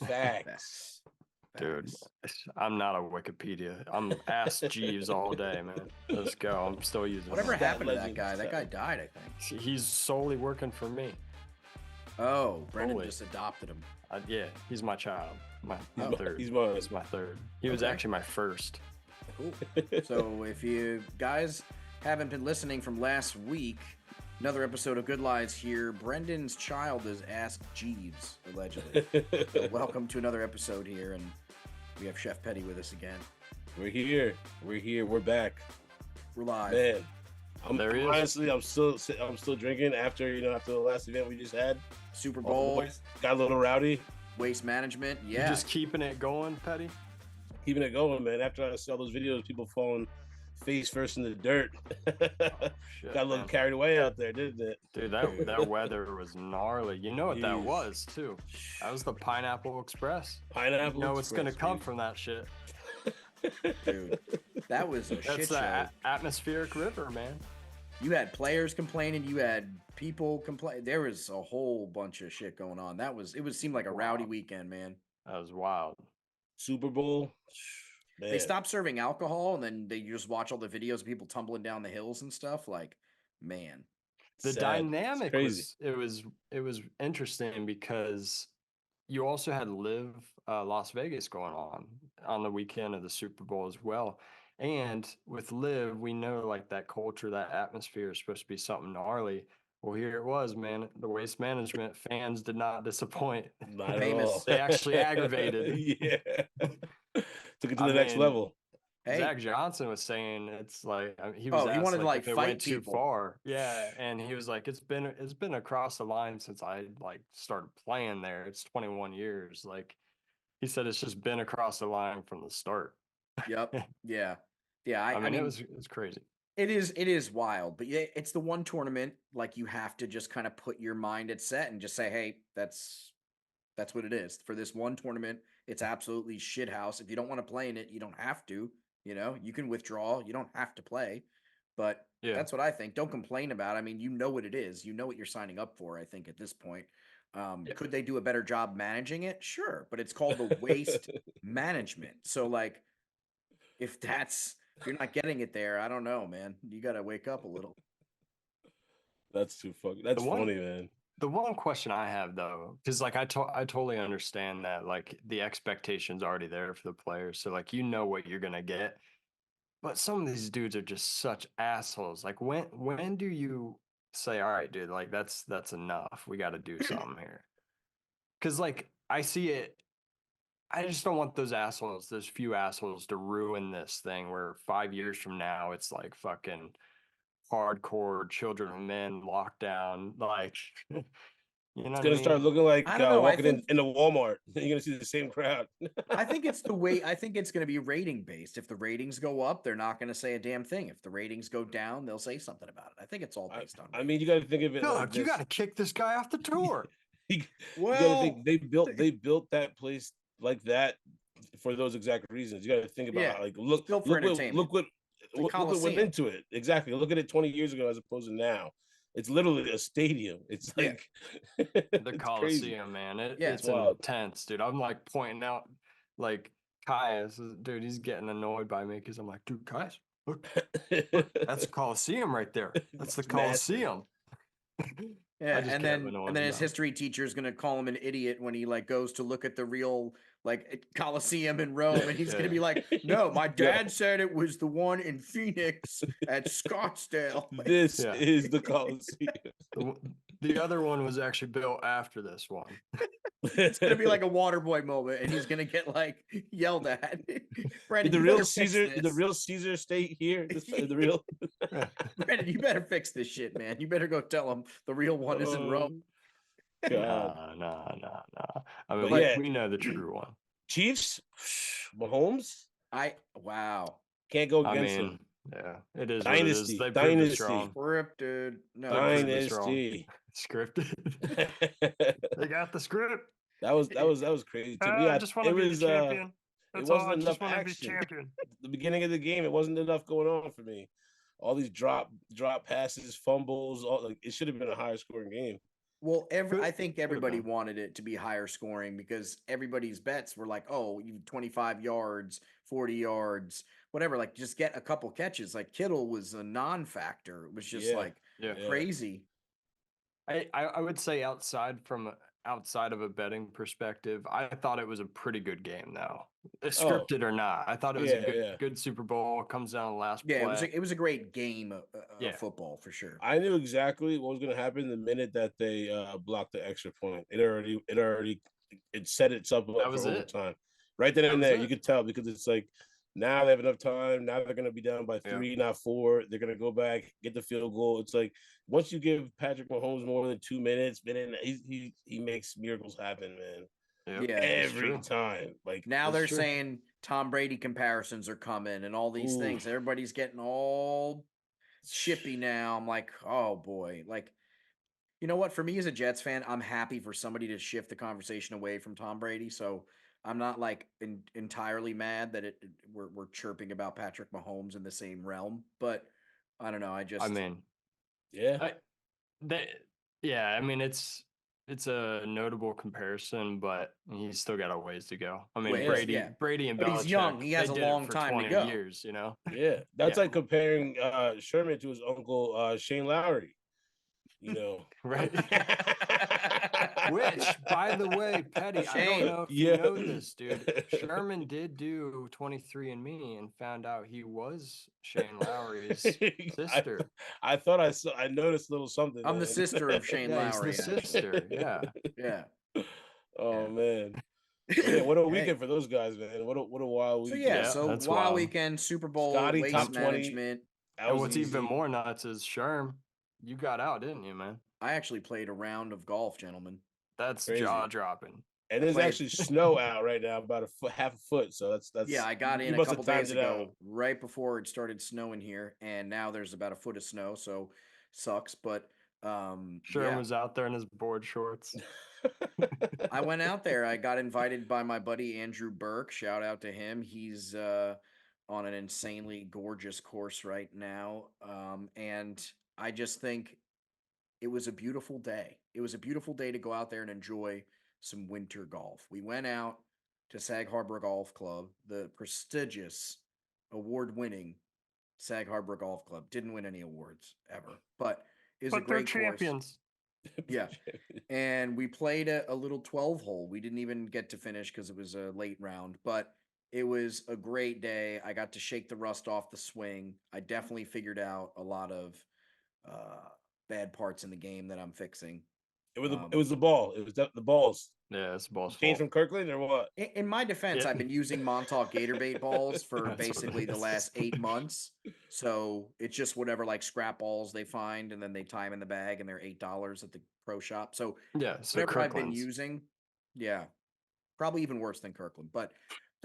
Facts. Dude, I'm not a Wikipedia. I'm Ask Jeeves all day, man. Let's go. I'm still using Whatever that. happened to that guy? That guy died, I think. He's solely working for me. Oh, Brendan just adopted him. Yeah, he's my child. My third. He's my third. He was actually my first. Cool. So if you guys haven't been listening from last week, another episode of Good Lies here. Brendan's child is Ask Jeeves, allegedly. So welcome to another episode here, and we have Chef Petty with us again. We're here. We're back. We're live. Man, honestly, I'm still drinking after the last event we just had. Super Bowl. Got a little rowdy. Waste management. Yeah. You're just keeping it going, Petty? Keeping it going, man. After I saw those videos, people falling face first in the dirt. Shit, got a little carried away out there, didn't it? Dude, that weather was gnarly. You know what that was, too? That was the Pineapple Express. Pineapple You know what's going to come from that shit. Dude, that was a shit show. That's the atmospheric river, man. You had players complaining. You had people complain. There was a whole bunch of shit going on. It seemed like a rowdy weekend, man. That was wild. Super Bowl. Man. They stopped serving alcohol, and then you just watch all the videos of people tumbling down the hills and stuff. Like, man, the dynamic was interesting because you also had Live Las Vegas going on the weekend of the Super Bowl as well. And with Live, we know like that culture, that atmosphere is supposed to be something gnarly. Well, here it was, man. The Waste Management fans did not disappoint. Not at all. They actually aggravated. Yeah. Took it to the next level. Hey. Zach Johnson was saying it's like he he wanted to like if it fight went people too far. Yeah, and he was like, it's been across the line since I like started playing there. It's 21 years. Like he said, it's just been across the line from the start. Yep. Yeah. I mean, it was crazy. It is wild, but yeah, it's the one tournament like you have to just kind of put your mind at set and just say, hey, that's what it is for this one tournament. It's absolutely shit house. If you don't want to play in it, you don't have to. You can withdraw. You don't have to play. But that's what I think. Don't complain about it. I mean, you know what it is. You know what you're signing up for, I think, at this point. Could they do a better job managing it? Sure. But it's called the waste management. So, like, if you're not getting it there, I don't know, man. You got to wake up a little. That's too funny. That's funny, man. The one question I have though, because like I totally understand that like the expectation's already there for the players, so like what you're gonna get, but some of these dudes are just such assholes. Like when do you say, all right, dude, like that's enough. We got to do something here. Because like I see it. I just don't want those few assholes to ruin this thing where 5 years from now it's like fucking hardcore children of men lockdown. Like, it's gonna start looking like walking into Walmart. You're gonna see the same crowd. I think it's I think it's gonna be rating based. If the ratings go up, they're not gonna say a damn thing. If the ratings go down, they'll say something about it. I think it's all based on. I mean, you got to think of it. Look, you got to kick this guy off the tour. You gotta think they built that place like that for those exact reasons. You got to think about look what went into it. Exactly. Look at it 20 years ago as opposed to now. It's literally a stadium. It's like the Coliseum, man. It's intense, dude. I'm like pointing out like Caius, dude, he's getting annoyed by me because I'm like, dude, Caius, look, that's a Coliseum right there. That's the Coliseum. Yeah, and then his history teacher is gonna call him an idiot when he like goes to look at the real like Coliseum in Rome, and he's gonna be like, "No, my dad said it was the one in Phoenix at Scottsdale." This is the Coliseum. The other one was actually built after this one. It's gonna be like a Waterboy moment, and he's gonna get like yelled at. Brandon, the real Caesar stay here. The real Brandon, you better fix this shit, man. You better go tell him the real one is in Rome. Nah. I mean, we know the true one. Chiefs, Mahomes. Can't go against them. Yeah, it is. Dynasty. Scripted. No. Dynasty. Scripted. They got the script. That was crazy too. I just want to be the champion. That's it wasn't all. I enough just want to be action. champion. The beginning of the game, it wasn't enough going on for me. All these drop passes, fumbles, it should have been a higher scoring game. Well, I think everybody wanted it to be higher scoring because everybody's bets were like, oh, you 25 yards, 40 yards, whatever. Like, just get a couple catches. Like, Kittle was a non-factor. It was just crazy. I would say outside of a betting perspective, I thought it was a pretty good game though. Scripted or not. I thought it was a good Super Bowl. It comes down to the last play. It was a great game of football for sure. I knew exactly what was going to happen the minute that they blocked the extra point. It set itself up for overtime. Right then and there, you could tell because it's like now they have enough time. Now they're going to be down by 3, not 4. They're going to go back, get the field goal. It's like once you give Patrick Mahomes more than 2 minutes, man, he makes miracles happen, man. Yeah, every time. Like now they're saying Tom Brady comparisons are coming and all these things. Everybody's getting all chippy now. I'm like, oh boy. Like, you know what? For me as a Jets fan, I'm happy for somebody to shift the conversation away from Tom Brady. So I'm not like entirely mad that we're chirping about Patrick Mahomes in the same realm. But I don't know. I mean, it's a notable comparison, but he's still got a ways to go. I mean, Brady and Belichick, he's young. He has a long time to go. Years, you know. Yeah, that's like comparing Sherman to his uncle Shane Lowry. You know, right? Which, by the way, Petty, I don't know if you know this, dude. Sherman did do 23andMe and found out he was Shane Lowry's sister. I thought I noticed a little something. I'm the sister of Shane Lowry. He's the sister, yeah. Oh man. Yeah, what a weekend for those guys, man. What a wild weekend. So wild weekend, Super Bowl, Scotty, waste top management. 20. And what's even more nuts is Sherm, you got out, didn't you, man? I actually played a round of golf, gentlemen. That's jaw-dropping. And there's actually snow out right now, about half a foot. So that's yeah. I got in a couple days ago, right before it started snowing here, and now there's about a foot of snow. So sucks, but Sherm was out there in his board shorts. I went out there. I got invited by my buddy Andrew Burke. Shout out to him. He's on an insanely gorgeous course right now, and I just think it was a beautiful day. It was a beautiful day to go out there and enjoy some winter golf. We went out to Sag Harbor Golf Club, the prestigious, award-winning Sag Harbor Golf Club. Didn't win any awards ever, but is a great champions. Yeah, and we played a little 12-hole. We didn't even get to finish because it was a late round, but it was a great day. I got to shake the rust off the swing. I definitely figured out a lot of bad parts in the game that I'm fixing. It was the ball. It was the balls. Yeah, it's balls. Came from Kirkland or what? In my defense, I've been using Montauk Gatorbait balls for basically the last 8 months. So it's just whatever like scrap balls they find, and then they tie them in the bag, and they're $8 at the pro shop. So whatever I've been using, probably even worse than Kirkland. But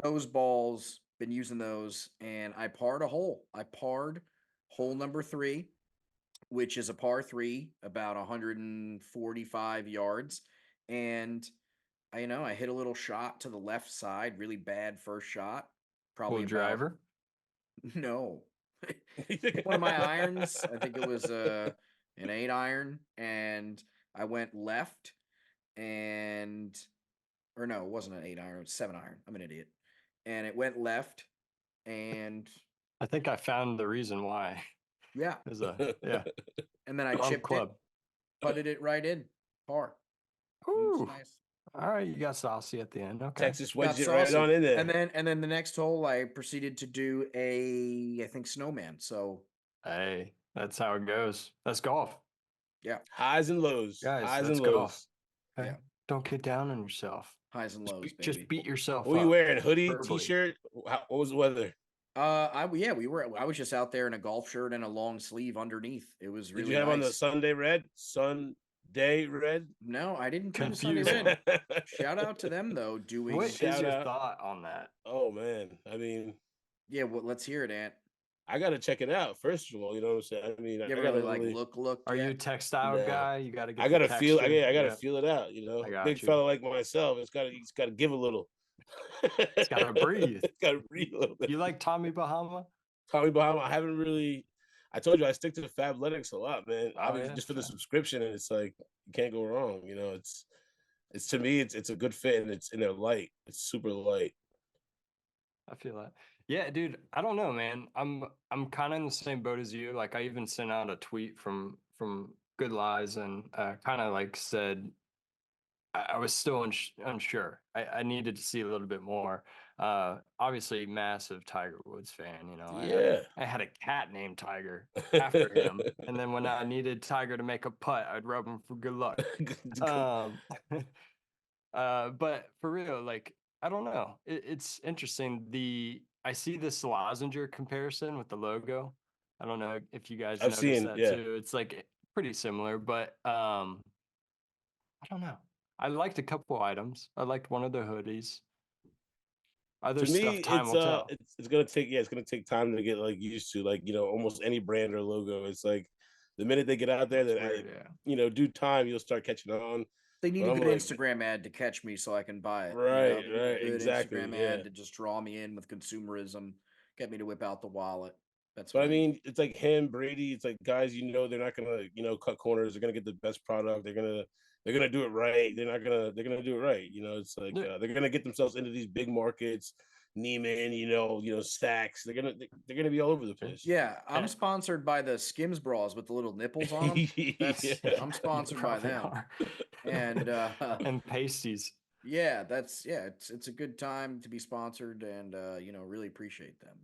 those balls, been using those, and I parred a hole. I parred hole number 3, which is a par 3, about 145 yards, and I hit a little shot to the left side, really bad first shot. Probably driver. No, one of my irons. I think it was an 8-iron, and I went left, or no, it wasn't an 8-iron. It was 7-iron. I'm an idiot, and it went left, and I think I found the reason why. Yeah, and then I chipped it, putted it right in par. Ooh, nice. All right, you got saucy at the end. Okay, Texas wedged it right on in there. And then the next hole, I proceeded to do I think snowman. So hey, that's how it goes. That's golf. Yeah, highs and lows. Guys, highs and lows. Golf. Okay. Yeah, don't get down on yourself. Highs and lows. Just beat yourself. What were you wearing? Hoodie, t-shirt. What was the weather? I was just out there in a golf shirt and a long sleeve underneath. It was really. Did you have on the Sunday red? Sunday red? No, I didn't turn the Sunday red. Shout out to them though. What is your thought on that? Oh man, I mean, yeah. Well, let's hear it, Ant. I gotta check it out first of all. You know what I'm saying? I mean, I gotta really look. Are you a textile guy? You gotta. I gotta feel. I gotta feel it out. You know, big fella like myself, it's gotta give a little. It's gotta breathe. It's gotta breathe a little bit. You like Tommy Bahama? Tommy Bahama. I haven't really. I told you I stick to the Fabletics a lot, man. Oh, Obviously, yeah, just for the fair. subscription, and it's like you can't go wrong. You know, it's to me, it's a good fit, and it's in their light. It's super light. I feel that. Yeah, dude. I don't know, man. I'm kind of in the same boat as you. Like, I even sent out a tweet from Good Lies and kind of like said I was still unsure. I needed to see a little bit more. Obviously, massive Tiger Woods fan. You know, Yeah. I had a cat named Tiger after him, and then when I needed Tiger to make a putt, I'd rub him for good luck. But for real, like I don't know. It's interesting. I see this Lozenger comparison with the logo. I don't know if you guys I've noticed seen, that yeah. too. It's like pretty similar, but I don't know. I liked a couple items. I liked one of the hoodies. Other To me, stuff, time will tell. it's gonna take it's gonna take time to get like used to, like, you know, almost any brand or logo. It's like the minute they get out there, It's that weird, yeah. you know, due time you'll start catching on. They need But a I'm good like, Instagram ad to catch me so I can buy it. You know, right, they need a good exactly, Instagram yeah. ad to just draw me in with consumerism, get me to whip out the wallet. That's But what I I need. mean, it's like him, Brady. It's like guys, you know, they're not gonna, you know, cut corners. They're gonna get the best product. They're gonna do it right. They're gonna do it right. You know, it's like they're gonna get themselves into these big markets. Neiman, Stacks. They're gonna be all over the place. Yeah, I'm sponsored by the Skims bras with the little nipples on them. I'm sponsored by them. Are. And and pasties. yeah, it's a good time to be sponsored, and really appreciate them.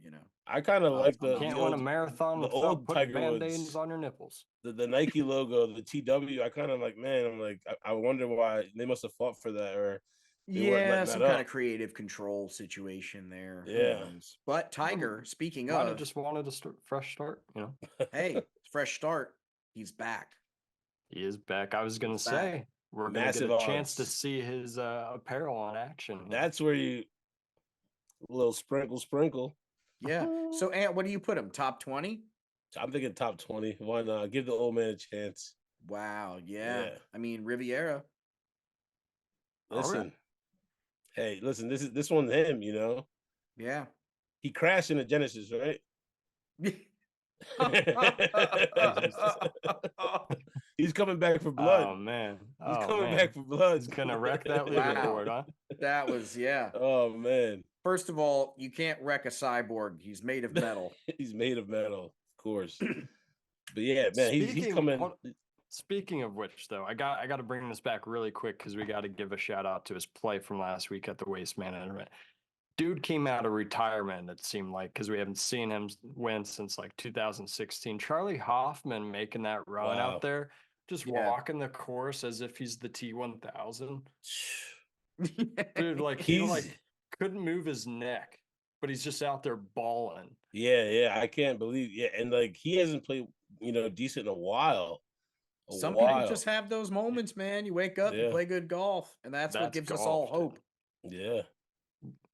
I kind of like I'm the not Can't the win a old marathon the without old putting Tiger band-aids Woods, on your nipples. the Nike logo, the TW. I kind of like, man. I'm like, I wonder why they must have fought for that, or they weren't Yeah, letting that some kind of up. creative control situation there. Who Yeah. knows? But Tiger, speaking Might have of, just wanted a fresh start, hey, fresh start. He's back. He is back. I was gonna He's back. say we're gonna get Massive a chance to odds. see his apparel on action. That's where you a little sprinkle. Yeah. So, Ant, what do you put him? Top 20? I'm thinking top 20. Why not? Give the old man a chance. Wow. Yeah. Yeah. I mean, Riviera. Listen. Hey, listen, this one's him, you know. Yeah. He crashed in a Genesis, right? He's coming back for blood. Oh man. He's Oh coming man. back for blood. He's gonna wreck that Wow. leaderboard, huh? That was, yeah. Oh man. First of all, you can't wreck a cyborg. He's made of metal. He's made of metal, of course. But yeah, man, he's coming. Speaking of which, though, I got to bring this back really quick because we got to give a shout out to his play from last week at the Waste Management. Dude came out of retirement, it seemed like, because we haven't seen him win since like 2016. Charlie Hoffman making that run out there, just walking the course as if he's the T1000. Dude, like he couldn't move his neck, but he's just out there balling. Yeah, I can't believe. Yeah, and like he hasn't played, decent in a while. Some people just have those moments, man. You wake up and play good golf, and that's what gives us all hope. Yeah.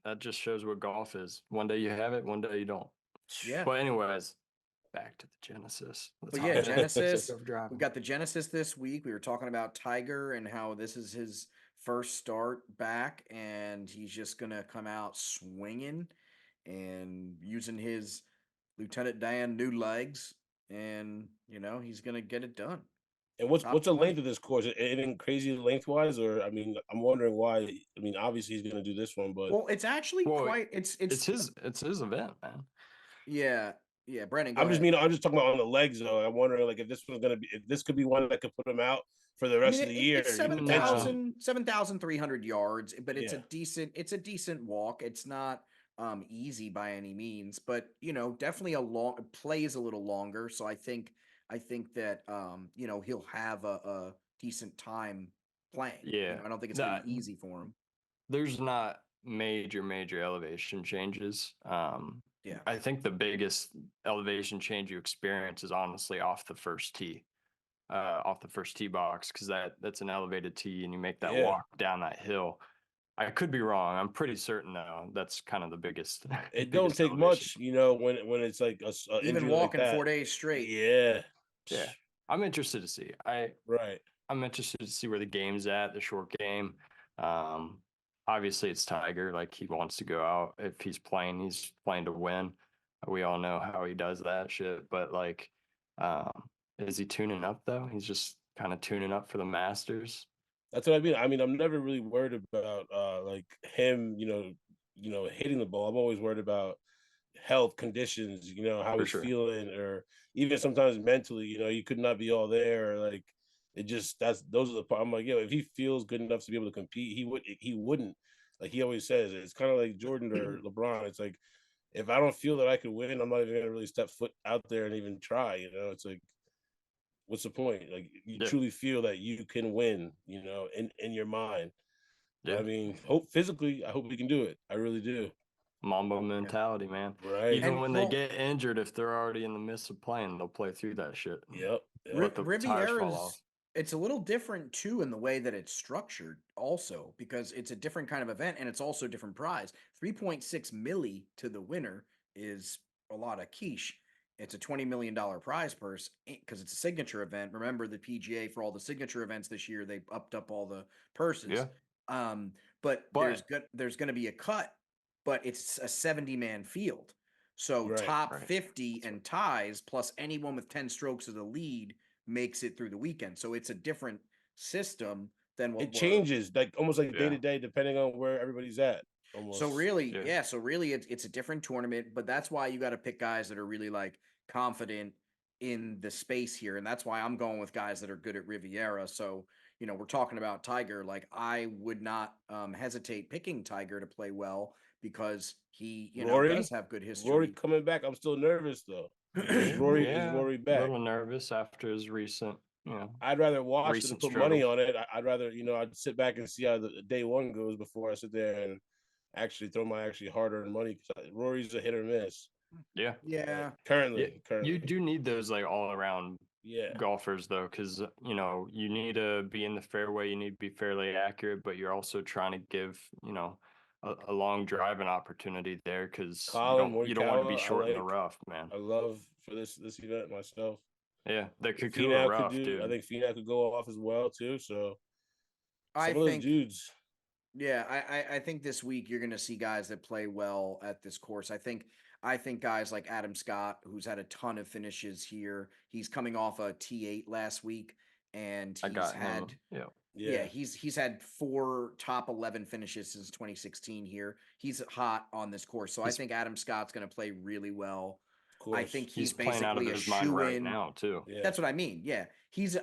That just shows what golf is. One day you have it, one day you don't. Yeah. But anyways, back to the Genesis. But yeah, Genesis. We got the Genesis this week. We were talking about Tiger and how this is his first start back, and he's just gonna come out swinging and using his Lieutenant Dan new legs, and he's gonna get it done. And what's the length of this course? Anything crazy lengthwise, or I mean, I'm wondering why. I mean, obviously he's going to do this one, but it's actually quite. It's his event, man. Yeah, Brandon. I'm just talking about on the legs though. I'm wondering like if this could be one that could put him out for the rest of the year. It's 7,300 yards, but it's a decent walk. It's not easy by any means, but definitely plays a little longer. So I think that he'll have a decent time playing. Yeah, I don't think it's gonna be easy for him. There's not major elevation changes. Yeah, I think the biggest elevation change you experience is honestly off the first tee box, because that's an elevated tee, and you make that walk down that hill. I could be wrong. I'm pretty certain though. That's kind of the biggest. It don't take much, when it's like even walking like 4 days straight. Yeah. I'm interested to see. I'm interested to see where the game's at, the short game. Obviously it's Tiger. Like, he wants to go out. If he's playing to win. We all know how he does that shit. But like, Is he tuning up though? He's just kind of tuning up for the Masters. That's what I mean. I mean, I'm never really worried about like him, hitting the ball. I'm always worried about health conditions, how For he's sure. feeling, or even sometimes mentally, you could not be all there, or like those are the part. I'm like, if he feels good enough to be able to compete, he wouldn't. Like he always says, it's kind of like Jordan or LeBron. It's like if I don't feel that I could win, I'm not even gonna really step foot out there and even try. It's like, what's the point? Like you truly feel that you can win, in your mind. Yeah. I mean, I hope we can do it. I really do. Mamba mentality, man. Right. Even when they get injured, if they're already in the midst of playing, they'll play through that shit. Yep. Let the tires fall off. It's a little different too in the way that it's structured also, because it's a different kind of event and it's also a different prize. 3.6 milli to the winner is a lot of quiche. It's a $20 million prize purse because it's a signature event. Remember the PGA, for all the signature events this year, they upped up all the purses. Yeah. But there's going to be a cut, but it's a 70-man field. So top 50 and ties plus anyone with 10 strokes of the lead makes it through the weekend. So it's a different system than what it changes, like almost like day to day, depending on where everybody's at. Almost. So really, it's a different tournament, but that's why you got to pick guys that are really like confident in the space here, and that's why I'm going with guys that are good at Riviera. So we're talking about Tiger. Like I would not hesitate picking Tiger to play well because he does have good history. Rory coming back, I'm still nervous though. Is Rory back? A little nervous after his recent. I'd rather watch than put money on it. I'd rather, I'd sit back and see how the day one goes before I sit there and actually throw my hard-earned money. Rory's a hit or miss. Yeah. Currently, you do need those like all-around golfers though, because you need to be in the fairway. You need to be fairly accurate, but you're also trying to give a long driving opportunity there because you don't want to be short in the rough, man. I love for this event myself. Yeah, they could go rough, dude. I think Finau could go off as well too. So some of those dudes. Yeah, I think this week you're going to see guys that play well at this course. I think guys like Adam Scott, who's had a ton of finishes here. He's coming off a T8 last week, and he's had 4 top 11 finishes since 2016 here. He's hot on this course, so I think Adam Scott's going to play really well. I think he's basically playing out of his mind right now too. Yeah. That's what I mean. Yeah.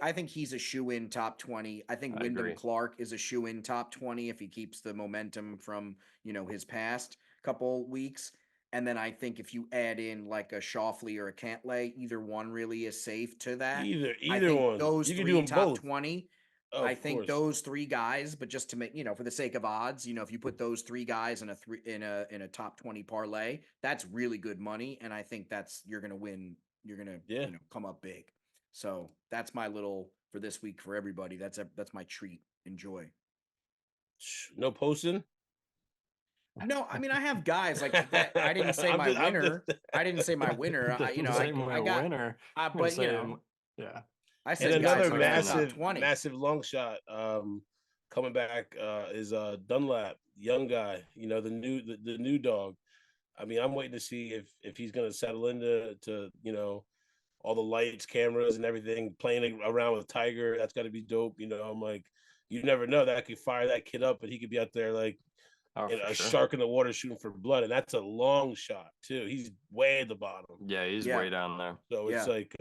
I think he's a shoe-in top 20. I think Wyndham Clark is a shoe-in top 20 if he keeps the momentum from, his past couple weeks. And then I think if you add in like a Schauffele or a Cantlay, either one really is safe to that. Either one. Those you 3 top 20. I think those 3 guys, but just to make, for the sake of odds, if you put those 3 guys in a top 20 parlay, that's really good money. And I think you're going to win. You're going to, come up big. So that's my little for this week for everybody. That's my treat. Enjoy. No posting. No, I mean I have guys like that. I didn't say my winner. I didn't say my winner. I got winner. But yeah. I said and another massive long shot coming back is Dunlap, young guy, the new dog. I mean, I'm waiting to see if he's going to settle into all the lights, cameras and everything, playing around with Tiger. That's got to be dope. I'm like, you never know, that could fire that kid up and he could be out there like shark in the water shooting for blood. And that's a long shot too. He's way at the bottom. Yeah, he's way down there. So it's like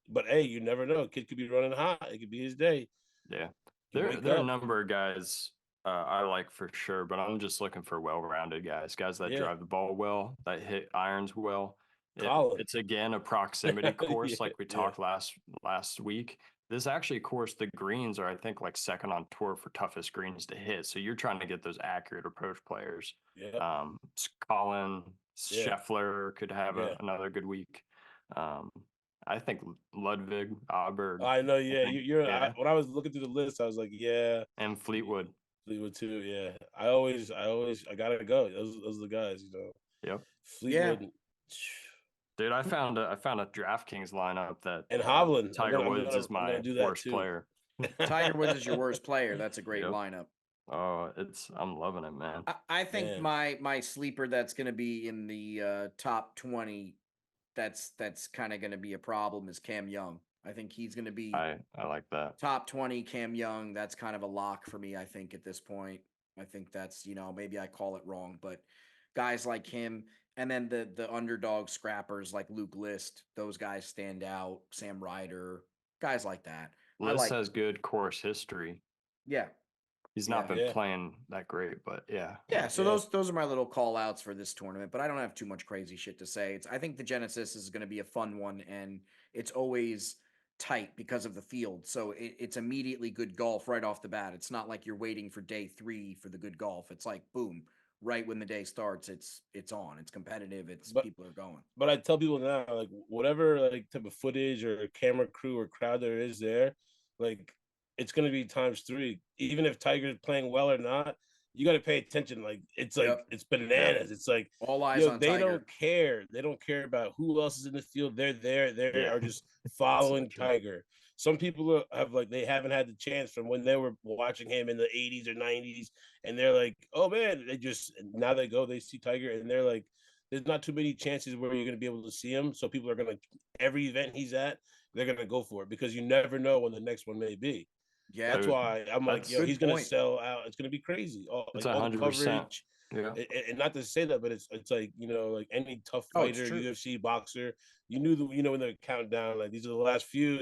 but hey, you never know. Kid could be running hot. It could be his day. Yeah. There are a number of guys I like for sure, but I'm just looking for well-rounded guys that drive the ball well, that hit irons well. It's again a proximity course like we talked last week. This actually course, the greens are I think like second on tour for toughest greens to hit. So you're trying to get those accurate approach players. Yeah. Colin Scheffler could have another good week. I think Ludwig, Auberg. I know, when I was looking through the list, I was like, and Fleetwood too. Yeah, I gotta go. Those are the guys, Yep. Fleetwood. Yeah. Dude, I found a DraftKings lineup that and Hovland. Tiger Woods is my worst player. Tiger Woods is your worst player. That's a great lineup. Oh, I'm loving it, man. I think my sleeper that's going to be in the top 20 that's kind of going to be a problem is Cam Young. I think he's going to be I like that. top 20 Cam Young. That's kind of a lock for me, I think, at this point. I think that's, maybe I call it wrong, but guys like him and then the underdog scrappers like Luke List, those guys stand out. Sam Ryder, guys like that. List has good course history. Yeah. He's not been playing that great, but yeah. Yeah, so those are my little call outs for this tournament, but I don't have too much crazy shit to say. I think the Genesis is going to be a fun one, and it's always tight because of the field. So it's immediately good golf right off the bat. It's not like you're waiting for day 3 for the good golf. It's like boom, right when the day starts, it's on. It's competitive. People are going. But I tell people now, like whatever like type of footage or camera crew or crowd there is there, like it's going to be times 3. Even if Tiger's playing well or not, you got to pay attention. Like it's it's bananas. It's like all eyes on they Tiger. don't care. They don't care about who else is in the field. They're there. They are just following Tiger. Some people have they haven't had the chance from when they were watching him in the 80s or 90s, and they're like, oh man, now they see Tiger, and they're like, there's not too many chances where you're going to be able to see him. So people are going to, every event he's at, they're going to go for it because you never know when the next one may be. Yeah, that's why I'm like, he's going to sell out. It's going to be crazy. All the coverage. Yeah. And not to say that, but it's like, like any tough fighter, UFC boxer, you knew when they're counting down, like these are the last few,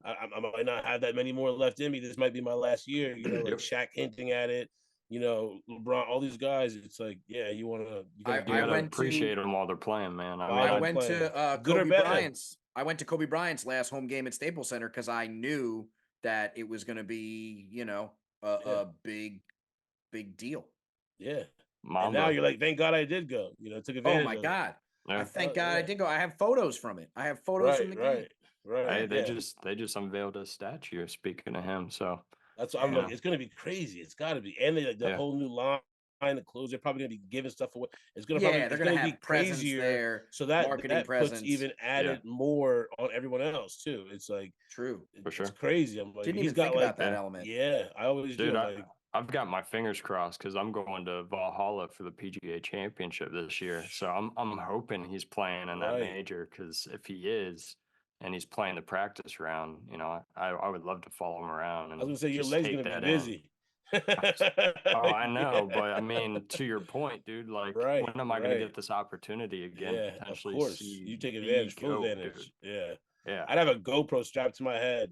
I might not have that many more left in me. This might be my last year, like Shaq hinting at it, LeBron, all these guys. It's like, you want to, you gotta appreciate them while they're playing, man. I went to Kobe Bryant's. I went to Kobe Bryant's last home game at Staples Center because I knew that it was going to be, a big deal. Yeah. And now you're like, thank God I did go. Took advantage. Oh my God. I thank God I did go. I have photos from it. I have photos from the game. Right. Hey, they just unveiled a statue speaking of him. So that's what I'm like, it's gonna be crazy. It's gotta be. And the whole new line of clothes, they're probably gonna be giving stuff away. It's gonna be crazier there, so that puts even added more on everyone else too. It's like true. For sure. It's crazy. I'm like, didn't even think about that element. Yeah, I always do. I've got my fingers crossed because I'm going to Valhalla for the PGA Championship this year. So I'm hoping he's playing in that major, because if he is and he's playing the practice round, I would love to follow him around. And I was gonna say your leg's gonna be busy. Oh, I know, but I mean, to your point, dude, like, when am I gonna get this opportunity again? Yeah, potentially of course. You take advantage, full advantage. Dude. Yeah. I'd have a GoPro strapped to my head.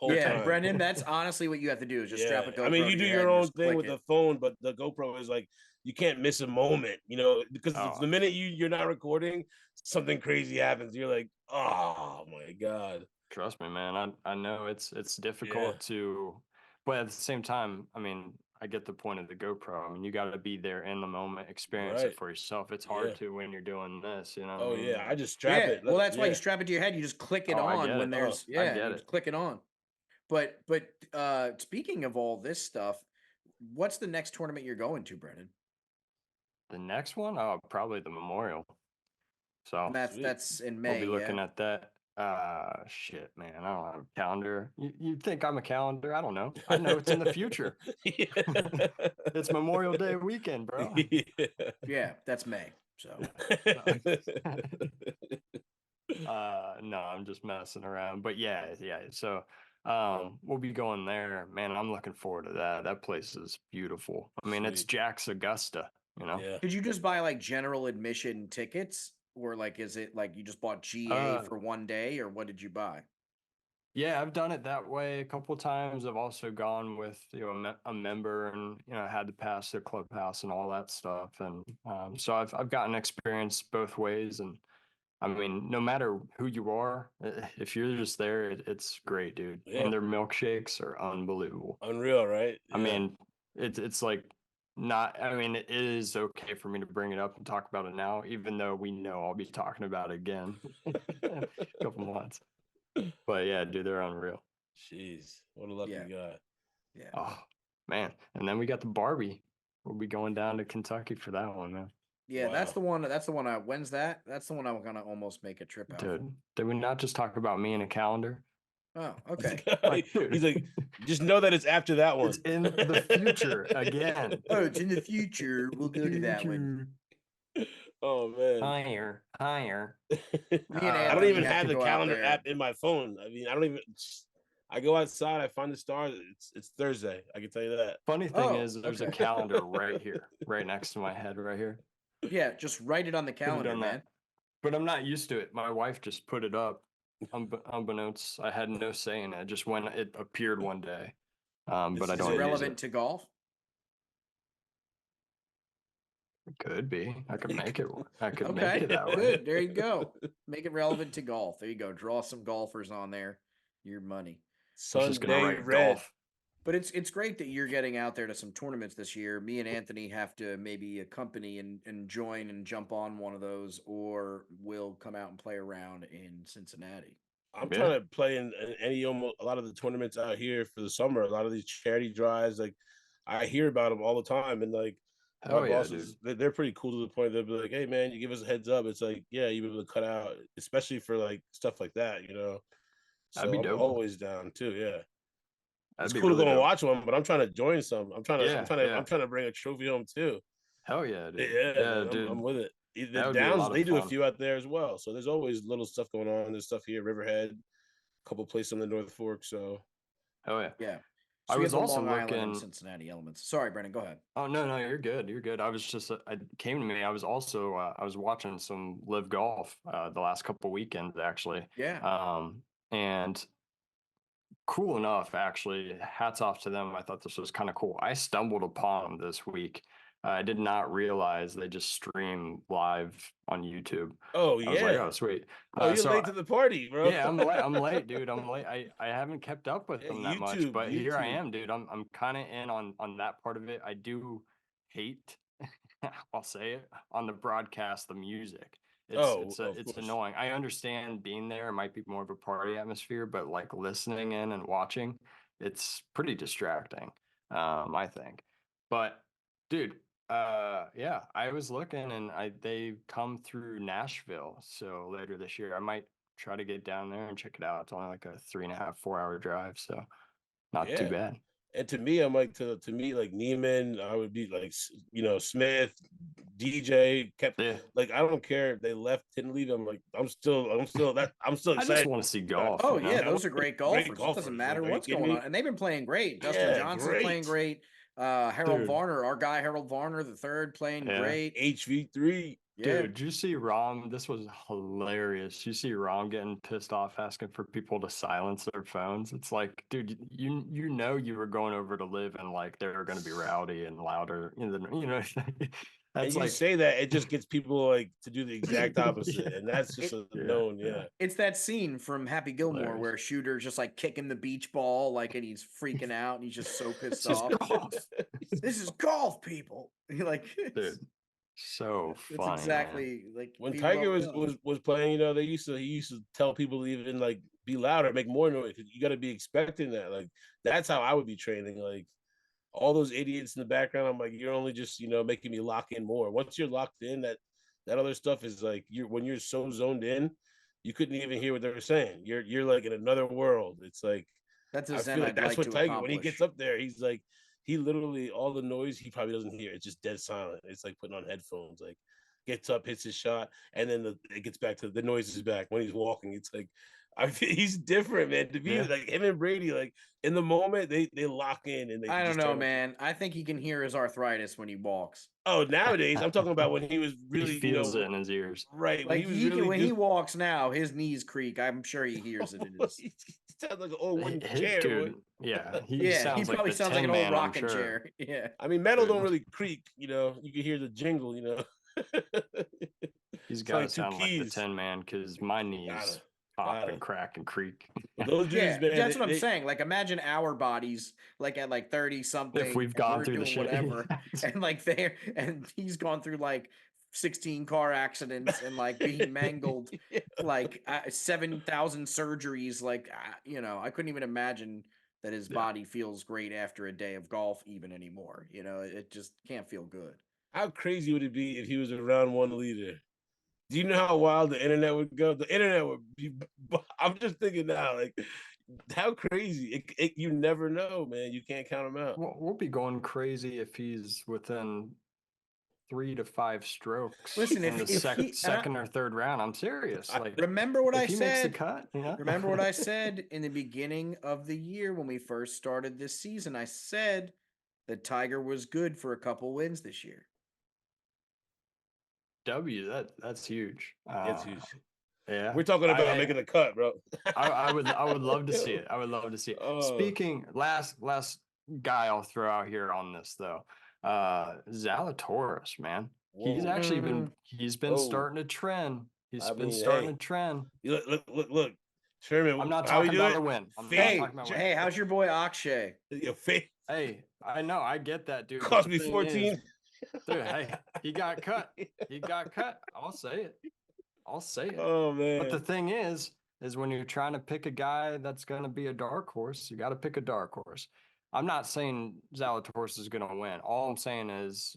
Time. Brendan, that's honestly what you have to do is just strap a GoPro. I mean, you do your own thing with the phone, but the GoPro is like, you can't miss a moment, because the minute you're not recording, something crazy happens. You're like, oh my God. Trust me, man. I know it's difficult to, but at the same time, I mean, I get the point of the GoPro. I mean, you got to be there in the moment, experience it for yourself. It's hard to when you're doing this, Oh yeah, I just strap it. Well, that's why you strap it to your head. You just click it on when there's I get it. Click it on. But speaking of all this stuff, what's the next tournament you're going to, Brennan? The next one? Oh, probably the Memorial. So and that's in May. We'll be looking at that. Shit, man. I don't have a calendar. You think I'm a calendar? I don't know. I know it's in the future. It's Memorial Day weekend, bro. Yeah, that's May. So no, I'm just messing around. But yeah. So we'll be going there, man. I'm looking forward to that. That place is beautiful. I mean, it's Jack's Augusta, Did you just buy like general admission tickets, or like is it like you just bought GA for one day, or what did you buy? Yeah, I've done it that way a couple of times. I've also gone with a member, and had to pass the clubhouse and all that stuff, and so I've gotten experience both ways. And I mean, no matter who you are, if you're just there, it's great, dude. Yeah. And their milkshakes are unbelievable. Unreal, right? Yeah. I mean, it's like it is okay for me to bring it up and talk about it now, even though we know I'll be talking about it again in a couple months. But yeah, dude, they're unreal. Jeez, what a lucky guy. Yeah. Oh, man. And then we got the Barbie. We'll be going down to Kentucky for that one, man. Yeah, wow. That's the one. When's that? That's the one I'm gonna almost make a trip out. Dude, did we not just talk about me in a calendar? Oh, okay. He's like, just know that it's after that one. It's in the future again. Oh, it's in the future. We'll go to that one. Oh man, higher. Me and I don't Anthony even have have to the go out calendar there. app in my phone. I mean, I don't even. I go outside, I find the stars. It's Thursday. I can tell you that. Funny thing Oh, is, there's a okay. calendar right here, right next to my head, right here. Yeah, just write it on the Could have calendar, done man. that, but I'm not used to it. My wife just put it up. Unbeknownst, I had no say in it. Just when it appeared one day, but I Is don't it use relevant it. to golf? It could be. I could make it. I could make Okay, it that way. good. There you go. Make it relevant to golf. There you go. Draw some golfers on there. Your money. I was just gonna Sunday write red. golf. But it's great that you're getting out there to some tournaments this year. Me and Anthony have to maybe accompany and join and jump on one of those, or we'll come out and play around in Cincinnati. I'm Yeah. trying to play in any almost a lot of the tournaments out here for the summer. A lot of these charity drives, like I hear about them all the time, and like my bosses, they're pretty cool to the point they'll be like, "Hey, man, you give us a heads up." It's like, yeah, you'll be able to cut out, especially for like stuff like that, you know. That'd So be I'm dope. always down too. Yeah, That'd it's be cool to really go and dope. watch one, but I'm trying to join some. I'm trying Yeah. to bring a trophy home too. Hell yeah, dude. Yeah, man, dude. I'm with it. The That would be a Downs, lot they of do a fun. few out there as well. So there's always little stuff going on. There's stuff here, Riverhead, a couple places on the North Fork. So, Oh yeah. Yeah. So I we was have the also Long Island and looking. Cincinnati elements. Sorry, Brennan, go ahead. Oh no, you're good. You're good. I was just it came to me. I was also I was watching some live golf the last couple weekends actually. Yeah. And cool enough actually. Hats off to them. I thought this was kind of cool. I stumbled upon them this week. I did not realize they just stream live on YouTube. oh I was like, yeah. oh sweet. Oh, you're So late to the party, bro. yeah, I'm late, dude. I'm late. I haven't kept up with Yeah, them that much, but here I YouTube. am, dude. I'm kind of in on that part of it. I do hate, I'll say it on the broadcast, the music. It's Of it's course. annoying. I understand being there. It might be more of a party atmosphere, but like listening in and watching, it's pretty distracting. I think. But dude, yeah, I was looking and they come through Nashville. So later this year, I might try to get down there and check it out. It's only like a 3.5, 4 hour drive. So not too Yeah. bad. And to me, I'm like to me like Neiman. I would be like Smith, DJ kept like I don't care if they left, didn't leave. I'm still excited. I just want to see golf. Oh yeah, those are great golfers. Great It doesn't matter Like, what's going on, and they've been playing great. Dustin Johnson's playing great. Harold Varner, our guy Harold Varner the third, playing great. HV3. Yeah. Dude, did you see Rom? This was hilarious. You see Rom getting pissed off asking for people to silence their phones. It's like, dude, you know you were going over to live and like they're going to be rowdy and louder. That's and you say that it just gets people like to do the exact opposite, and that's just known. Yeah, it's that scene from Happy Gilmore where Shooter's just like kicking the beach ball, like, and he's freaking out, and he's just so pissed off. This is golf, people. Like, dude. So funny. It's exactly man. Like when Tiger was playing, he used to tell people to even like be louder, make more noise. You got to be expecting that. Like that's how I would be training. Like all those idiots in the background, I'm like, you're only just making me lock in more. Once you're locked in, that other stuff is like when you're so zoned in, you couldn't even hear what they were saying. You're like in another world. It's like that's I feel like that's what Tiger when he gets up there, he's like. He literally all the noise he probably doesn't hear. It's just dead silent. It's like putting on headphones. Like gets up, hits his shot, and then it gets back to the noise is back when he's walking. It's like he's different, man. To be like him and Brady, like in the moment they lock in and they. I don't know, man. I think he can hear his arthritis when he walks. Oh, nowadays I'm talking about when he was really he feels it in his ears, right? Like when he walks now, his knees creak. I'm sure he hears it in his. He sounds like an old wooden chair. Dude, yeah, he probably sounds like an old rocking chair. Yeah, I mean, metal don't really creak. You can hear the jingle. He's got to sound like the Tin Man because my knees pop and crack and creak. Those dudes, man, that's what I'm saying. Like, imagine our bodies, like at like 30 something, if we've gone through the shit, whatever, and like and he's gone through like 16 car accidents and like being mangled, like 7,000 surgeries. Like, I couldn't even imagine that his body feels great after a day of golf even anymore. It just can't feel good. How crazy would it be if he was a round one leader? Do you know how wild the internet would go? The internet would be. I'm just thinking now, like, how crazy. You never know, man. You can't count him out. We'll be going crazy if he's within 3 to 5 strokes Listen, in the if second or third round. I'm serious. Like, remember what I he said. Makes the cut, Remember what I said in the beginning of the year when we first started this season. I said that Tiger was good for a couple wins this year. That's huge. It's huge. Yeah, we're talking about making a cut, bro. I would love to see it. I would love to see it. Speaking, last guy I'll throw out here on this though, Zalatoris, man. Whoa. He's actually been starting to trend. He's been starting to trend. Look, Sherman. I'm not talking about a win. Hey, how's your boy Akshay? Hey, I know, I get that, dude. Cost me 14. Dude, hey, he got cut. I'll say it. Oh man. But the thing is when you're trying to pick a guy that's going to be a dark horse, you got to pick a dark horse. I'm not saying Zalatoris is going to win. All I'm saying is,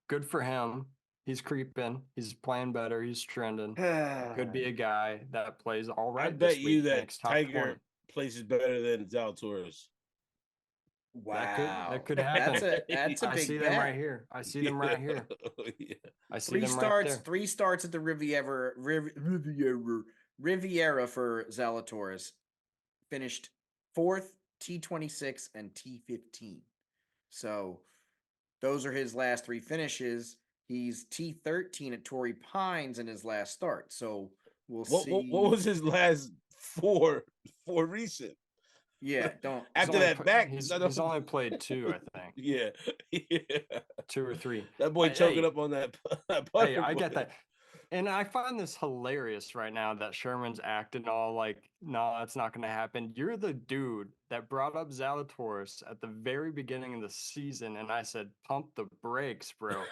good for him. He's creeping. He's playing better. He's trending. Could be a guy that plays all right. I bet you that Tiger plays better than Zalatoris. Wow, that could happen. That's a big I see bet. them right here. I see them right here. Yeah. I see them right there. 3 starts at the Riviera for Zalatoris. Finished 4th, T26, and T15. So those are his last 3 finishes. He's T13 at Torrey Pines in his last start. So we'll see. What was his last 4 recent? Yeah, don't. After that back, he's only played 2, I think. Yeah. 2 or 3. That boy choking up on that. Hey, I get that. And I find this hilarious right now that Sherman's acting all like, no, that's not going to happen. You're the dude that brought up Zalatoris at the very beginning of the season, and I said, pump the brakes, bro.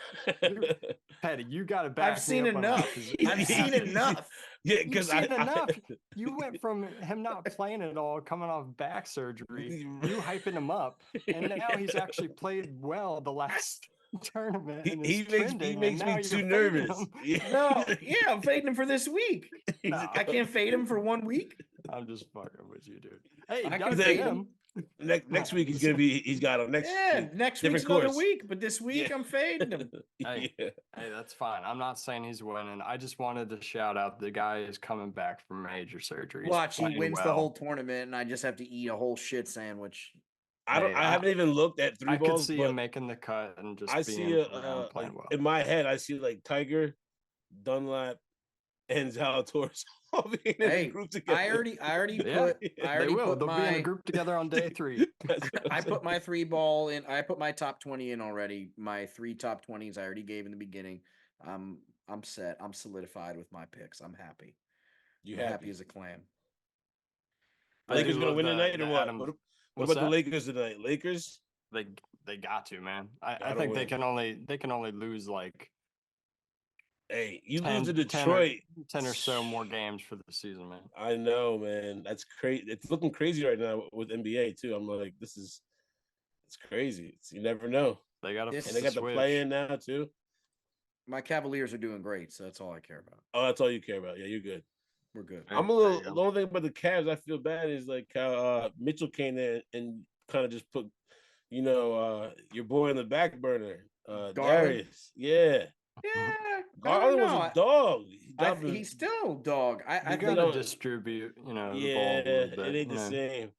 Petty, you got to back I've seen enough. I've seen enough. Yeah, because enough. You went from him not playing at all, coming off back surgery, you hyping him up, and now he's actually played well the last tournament. He makes me too nervous. No, I'm fading him for this week. I can't fade him for 1 week. I'm just fucking with you, dude. Hey, I can fade him. Next week he's got him. Next week's another week, but this week I'm fading him. Hey, that's fine. I'm not saying he's winning. I just wanted to shout out the guy is coming back from major surgery. Watch, he wins the whole tournament, and I just have to eat a whole shit sandwich. I haven't even looked at 3 balls. I could see him making the cut and just playing well. In my head, I see like Tiger, Dunlap, and Zalatoris all being in a group together. I already They'll be in a group together on day 3. I put my 3 ball in. I put my top 20 in already. My 3 top 20s I already gave in the beginning. I'm set. I'm solidified with my picks. I'm happy. I'm happy as a clam. Lakers gonna win tonight or what? What about the Lakers tonight? Lakers? They got to, man. I think they can only lose like. Hey, you lose to Detroit. 10 or so more games for the season, man. I know, man. That's crazy. It's looking crazy right now with NBA too. I'm like, it's crazy. You never know. They got the play in now too. My Cavaliers are doing great, so that's all I care about. Oh, that's all you care about. Yeah, you're good. We're good. I'm a little. The only thing about the Cavs I feel bad is like how Mitchell came in and kind of just put, your boy on the back burner, Darius. Yeah. Yeah. Garland was a dog. He's still a dog. I think to distribute, the ball a little bit, it ain't the same.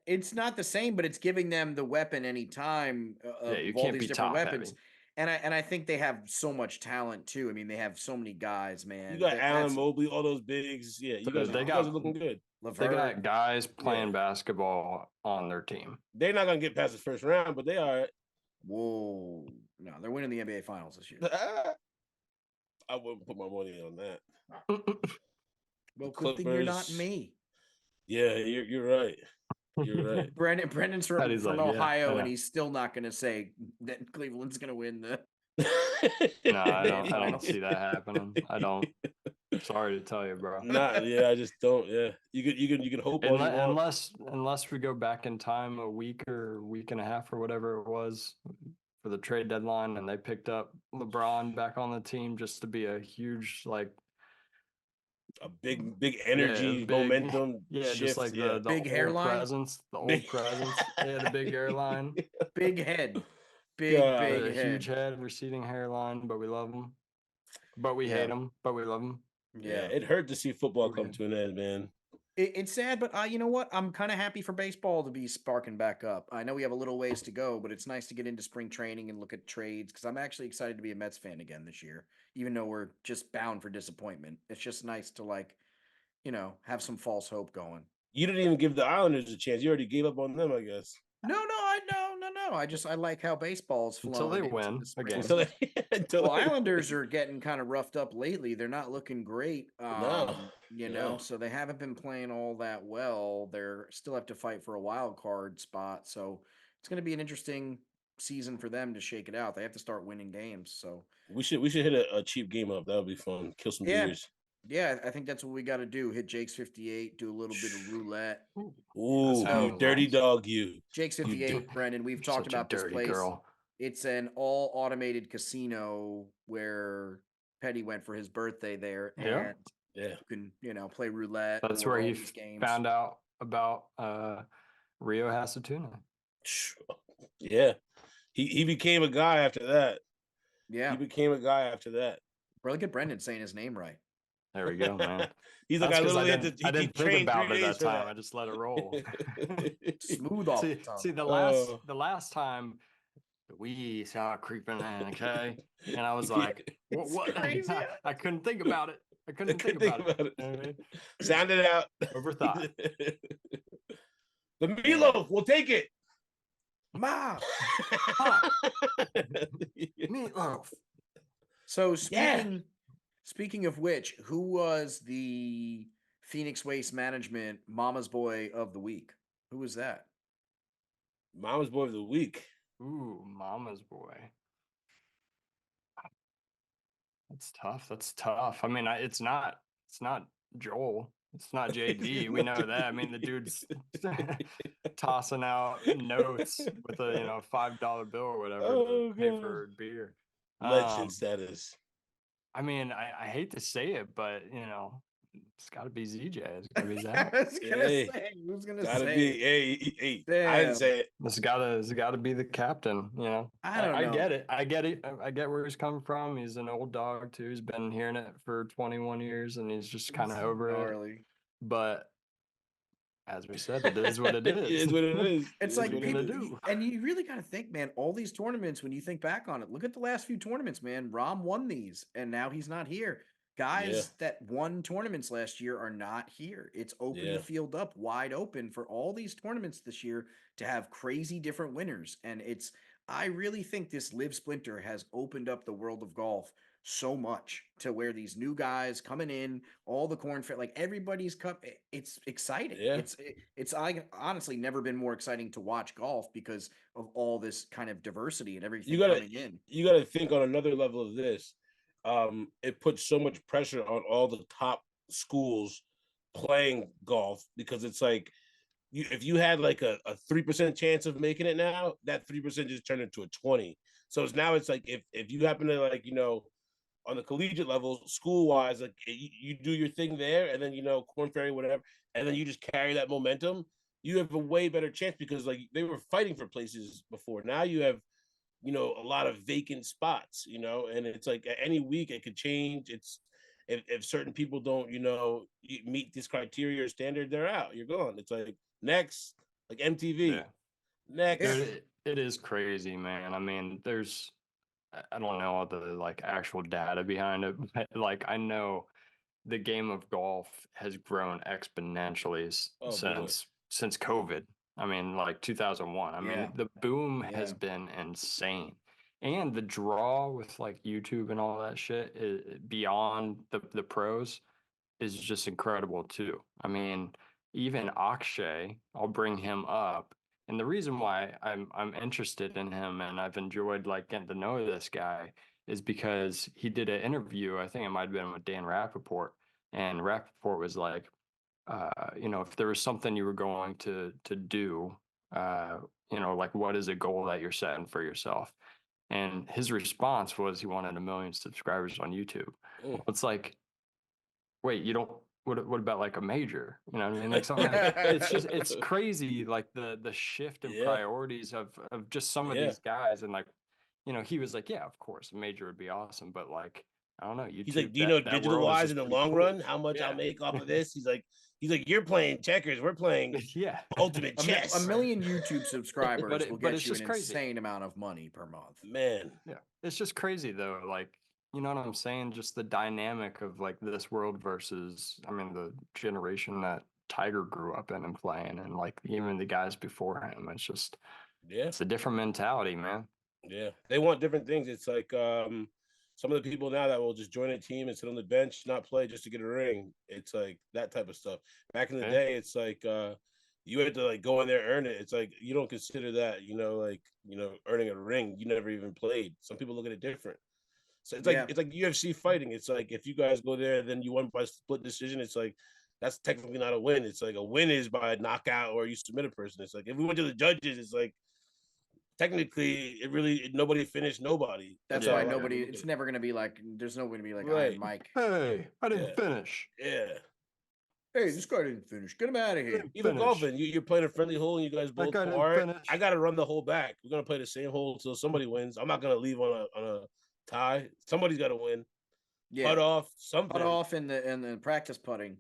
It's not the same, but it's giving them the weapon anytime of all these different weapons. Heavy. And I think they have so much talent too. I mean, they have so many guys, man. You got Allen Mobley, all those bigs. Yeah, you guys are looking good. They got guys playing basketball on their team. They're not gonna get past the first round, but they are. Whoa. No, they're winning the NBA Finals this year. I wouldn't put my money on that. Well, good thing you're not me. Yeah, you're right. You're right. Brendan's from Ohio, and he's still not going to say that Cleveland's going to win the. No, I don't see that happening. I don't. Sorry to tell you, bro. I just don't. Yeah, you can hope unless we go back in time a week or week and a half or whatever it was for the trade deadline, and they picked up LeBron back on the team just to be a huge a big energy, momentum. Yeah, shift. Just like the big hairline presence, the old presence. Yeah, the big hairline, big head. big huge head, receding hairline, but we love him. But we hate him, but we love him. Yeah, it hurt to see football come to an end, man. It's sad, but you know what? I'm kind of happy for baseball to be sparking back up. I know we have a little ways to go, but it's nice to get into spring training and look at trades because I'm actually excited to be a Mets fan again this year, even though we're just bound for disappointment. It's just nice to have some false hope going. You didn't even give the Islanders a chance. You already gave up on them, I guess. No. I like how baseball's flowing until they win again. Well, Islanders are getting kind of roughed up lately. They're not looking great. So they haven't been playing all that well. They're still have to fight for a wild card spot. So it's going to be an interesting season for them to shake it out. They have to start winning games. So we should hit a cheap game up. That would be fun. Kill some beers. Yeah, I think that's what we got to do. Hit Jake's 58, do a little bit of roulette. Ooh, you dirty dog, you. Jake's 58, Brendan. We've talked about this place. Girl. It's an all automated casino where Petty went for his birthday there. And you can, play roulette. That's where he found out about Rio Hasatuna. Yeah. He became a guy after that. Yeah. He became a guy after that. Bro, look at Brendan saying his name right. There we go, man. He's like, I didn't think about it that time. I just let it roll. Smooth off. See, the last time we saw it creeping in, okay, and I was like, what? I couldn't think about it. I couldn't think about it. Sound it out. Overthought. The meatloaf, we'll take it. Ma. Meatloaf. So Speaking of which, who was the Phoenix Waste Management Mama's Boy of the Week? Who was that? Mama's Boy of the Week. Ooh, Mama's Boy. That's tough. I mean, it's not Joel. It's not JD. We know that. I mean, the dude's tossing out notes with a $5 bill or whatever to pay for beer. Legend status. I mean, I hate to say it, but it's got to be ZJ. It's got to be Zach. I was gonna say, who's gonna say? Hey, I didn't say it. It's got to be the captain. I don't know. I get it. I get where he's coming from. He's an old dog too. He's been hearing it for 21 years, and he's just kind of over it. But as we said, it is what it is. It is what it is. It's like people, and you really got to think, man, all these tournaments, when you think back on it, look at the last few tournaments, man. Rom won these, and now he's not here. Guys that won tournaments last year are not here. It's opened the field up wide open for all these tournaments this year to have crazy different winners. And I really think this Live Splinter has opened up the world of golf so much to where these new guys coming in, all the corn fair, like everybody's cup. It's exciting. Yeah. It's honestly never been more exciting to watch golf because of all this kind of diversity and everything coming in. You got to think on another level of this. It puts so much pressure on all the top schools playing golf because it's like if you had like a 3% chance of making it now, that 3% just turned into a 20. So it's like if you happen to on the collegiate level, school wise, like you do your thing there, and then Corn Ferry, whatever, and then you just carry that momentum. You have a way better chance because like they were fighting for places before. Now you have a lot of vacant spots, and it's like any week it could change. It's if certain people don't meet this criteria or standard, they're out. You're gone. It's like next, like MTV. Next. It is crazy, man. I mean, I don't know all the actual data behind it, but I know the game of golf has grown exponentially since COVID. I mean, 2001. I mean, the boom has been insane. And the draw with YouTube and all that shit beyond the pros is just incredible too. I mean, even Akshay, I'll bring him up. And the reason why I'm interested in him and I've enjoyed getting to know this guy is because he did an interview, I think it might have been with Dan Rappaport, and Rappaport was like, if there was something you were going to do, what is a goal that you're setting for yourself? And his response was he wanted 1 million subscribers on YouTube. Well, it's like, wait, you don't. What about a major? You know what I mean? It's crazy, the shift in priorities of just some of these guys, and he was like, yeah, of course, a major would be awesome, but like, I don't know. He's like, do you know, digital wise in the long run, how much I'll make off of this? He's like, you're playing checkers, we're playing ultimate chess. A million YouTube subscribers will get you an insane amount of money per month. Man. Yeah. It's just crazy though. Like, you know what I'm saying? Just the dynamic of like this world versus, I mean, the generation that Tiger grew up in and playing, and like even the guys before him. It's just, it's a different mentality, man. Yeah. They want different things. It's like, some of the people now that will just join a team and sit on the bench, not play just to get a ring. It's like that type of stuff. Back in the day, it's like you had to like go in there, earn it. It's like you don't consider that, earning a ring. You never even played. Some people look at it different. So it's like UFC fighting. It's like if you guys go there, then you won by split decision. It's like that's technically not a win. It's like a win is by a knockout or you submit a person. It's like if we went to the judges, it's like technically, nobody finished nobody. That's why nobody. It's never going to be like. There's no way to be like, right. Mike. Hey, I didn't finish. Yeah. Hey, this guy didn't finish. Get him out of here. Even golfing, you're playing a friendly hole and you guys both par. I got to run the hole back. We're gonna play the same hole until somebody wins. I'm not gonna leave on a tie. Somebody's got to win. Yeah. Putt off something. Putt off in the practice putting.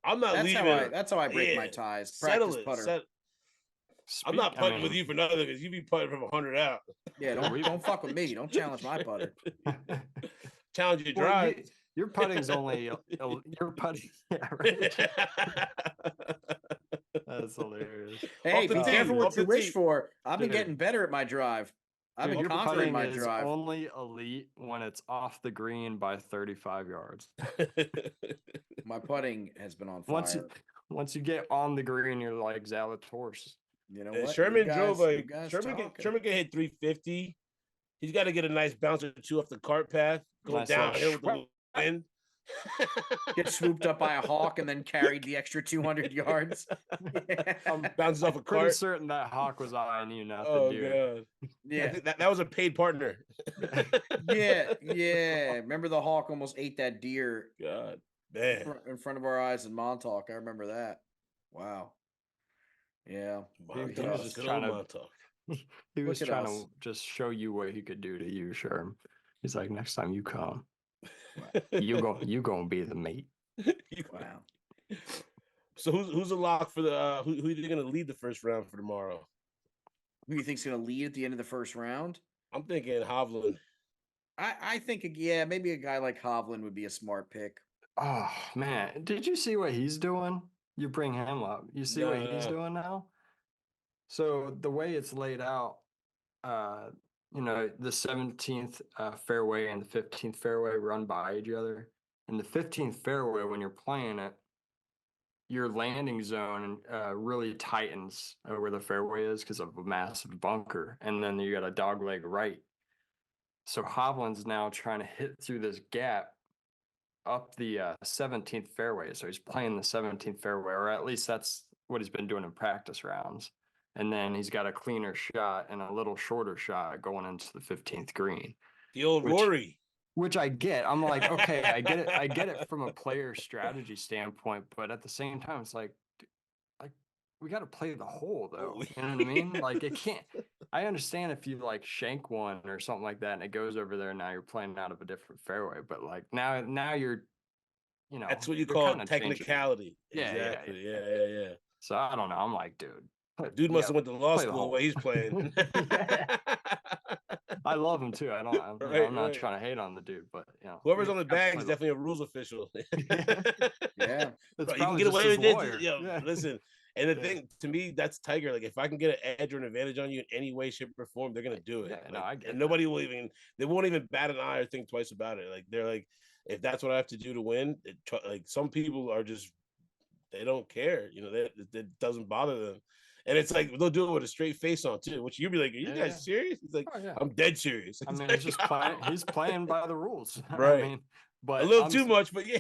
I'm not leaving. That's how I break my ties. Practice putter. I'm not putting with you for nothing because you be putting from 100 out. Yeah, don't fuck with me. Don't challenge my putter. Challenge your drive. Your putting's only your putting. Yeah, right. That's hilarious. Hey, be careful what you wish for. I've been getting better at my drive. I've been conquering my drive. Only elite when it's off the green by 35 yards. My putting has been on fire. Once you get on the green, you're like Zalatoris. You know what? Sherman can hit 350. He's got to get a nice bounce or two off the cart path, go downhill with the wind. Get swooped up by a hawk and then carried the extra 200 yards. Bounces off a cart. Pretty certain that hawk was eyeing you, not the deer. God. Yeah, that was a paid partner. yeah. Remember the hawk almost ate that deer. God, man, in front of our eyes in Montauk. I remember that. Wow. Yeah, he was just trying to just show you what he could do to you, Sherm. He's like, next time you come, you gonna be the mate. Wow. So who's a lock for the who are you gonna lead the first round for tomorrow? Who do you think's gonna lead at the end of the first round? I'm thinking Hovland. I think maybe a guy like Hovland would be a smart pick. Oh man, did you see what he's doing? You bring him up. You see what he's doing now? So the way it's laid out, the 17th fairway and the 15th fairway run by each other. In the 15th fairway, when you're playing it, your landing zone really tightens where the fairway is because of a massive bunker. And then you got a dogleg right. So Hovland's now trying to hit through this gap up the 17th fairway. So he's playing the 17th fairway, or at least that's what he's been doing in practice rounds. And then he's got a cleaner shot and a little shorter shot going into the 15th green. The old Rory. Which I get. I'm like, okay, I get it. I get it from a player strategy standpoint, but at the same time, it's like we got to play the hole though. You know what I mean? Like it can't. I understand if you like shank one or something like that, and it goes over there. And now you're playing out of a different fairway, but like now you're, that's what you call technicality. Yeah, exactly. Yeah. So I don't know. I'm like, dude must have went to law school the way he's playing. I love him too. I'm not trying to hate on the dude, but whoever's on the bag is definitely a rules official. Yeah, you can get away with it. Listen, and the thing to me, that's Tiger. Like if I can get an edge or an advantage on you in any way, shape, or form, they're gonna do it. And nobody will they won't even bat an eye or think twice about it. Like they're like, if that's what I have to do to win, like some people are just they don't care. It doesn't bother them. And it's like they'll do it with a straight face on too, which you'd be like, "Are you guys serious?" He's like, "I'm dead serious." I mean, he's just playing by the rules, right? I mean, but a little too much, but yeah.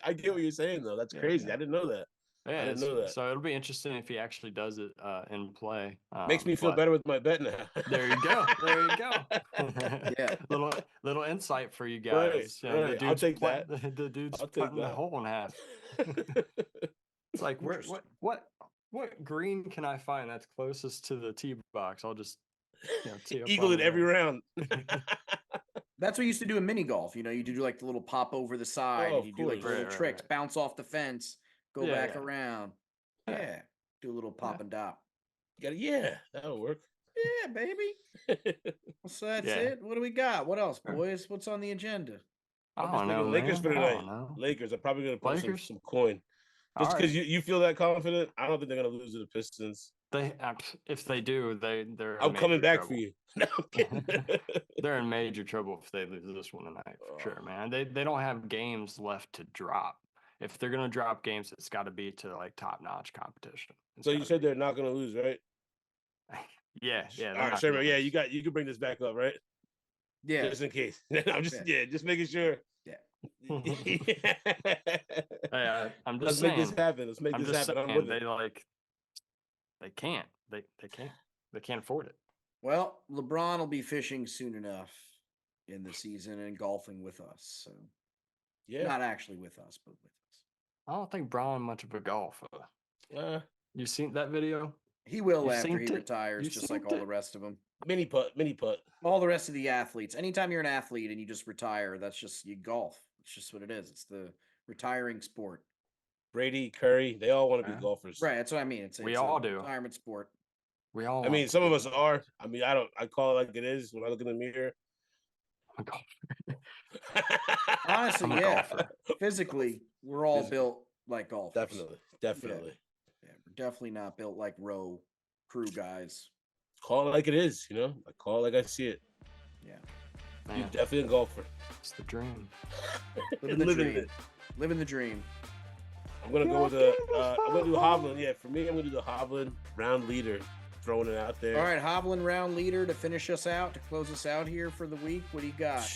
I get what you're saying though. That's crazy. I didn't know that. Yeah, I didn't know that. So it'll be interesting if he actually does it in play. Makes me feel better with my bet now. There you go. Yeah, little insight for you guys. Right. I'll take that. The dude's cutting the hole in half. It's like what green can I find that's closest to the tee box? I'll just Eagled it every round. That's what you used to do in mini golf. You do like the little pop over the side, and you do like the little tricks, bounce off the fence, go back around. Yeah, do a little pop and dop. That'll work. Yeah, baby. So that's it. What do we got? What else, boys? What's on the agenda? I'm just thinking Lakers for tonight. Lakers are probably going to put some coin. Just because you feel that confident, I don't think they're going to lose to the Pistons. If they do, they're. I'm coming back for you. No, they're in major trouble if they lose this one tonight, for sure, man. They don't have games left to drop. If they're going to drop games, it's got to be to like top-notch competition. So you said they're not going to lose, right? Yeah. All right, Sherman. Yeah, you can bring this back up, right? Yeah, just in case. I'm just just making sure. Yeah. Hey, I'm just saying. Let's make this happen. Let's make this happen. I'm with it. They can't. They can't afford it. Well, LeBron will be fishing soon enough in the season and golfing with us. So, not actually with us, but with us. I don't think Braun much of a golfer. You seen that video? He will after he retires, just like all the rest of them. Mini putt. All the rest of the athletes. Anytime you're an athlete and you just retire, that's just you golf. It's just what it is. It's the retiring sport. Brady, Curry, they all want to be golfers. Right. That's what I mean. We all do. Retirement sport. We all. I mean, some of us are. I mean, I call it like it is when I look in the mirror. I'm a golfer. Honestly, golfer. Physically, we're all built like golfers. Definitely. Yeah, we're definitely not built like row crew guys. Call it like it is, I call it like I see it. Yeah. You're definitely a golfer. It's the dream. Living the dream. I'm gonna go with I'm gonna do Hovland. Yeah, for me, I'm gonna do the Hovland round leader, throwing it out there. All right, Hovland round leader to finish us out, to close us out here for the week. What do you got?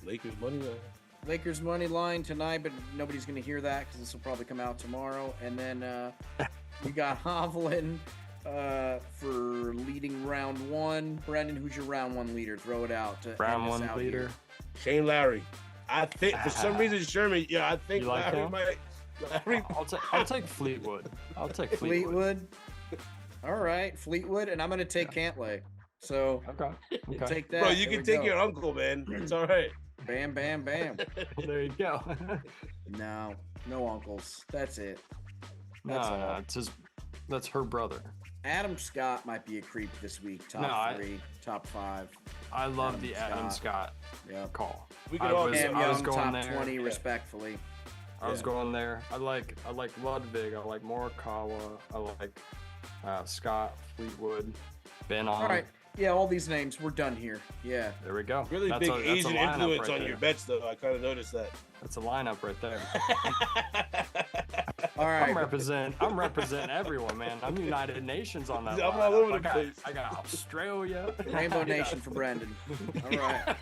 Lakers money line. Lakers money line tonight, but nobody's gonna hear that because this will probably come out tomorrow. And then we got Hovland for leading round one. Brendan, who's your round one leader? Throw it out. Round one leader. Here. Shane Lowry. I think for some reason Sherman. Yeah, I think Lowry might. I'll take Fleetwood. I'll take Fleetwood. All right, Fleetwood, and I'm going to take Cantlay. So okay. Take that. Bro, you can take your uncle, man. It's all right. Bam, bam, bam. There you go. No uncles. That's it. No, that's her brother. Adam Scott might be a creep this week. Top 3, top 5. I love Adam Scott call. We could all I was going top there. 20 respectfully. I was going there. I like Ludwig. I like Morikawa. I like Scott, Fleetwood, Ben on. All right. Yeah, all these names. We're done here. Yeah. There we go. Really big Asian influence on your bets, though. I kind of noticed that. That's a lineup right there. All right. I'm representing everyone, man. I'm United Nations on that. I'm all over the place. I got Australia. Rainbow Nation for Brendan. All right.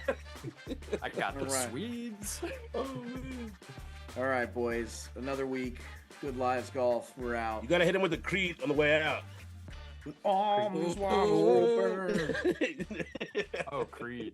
I got the Swedes. Oh, man. All right, boys. Another week. Good Lives Golf. We're out. You got to hit him with the Creed on the way out. With arms wide open. Oh, Creed.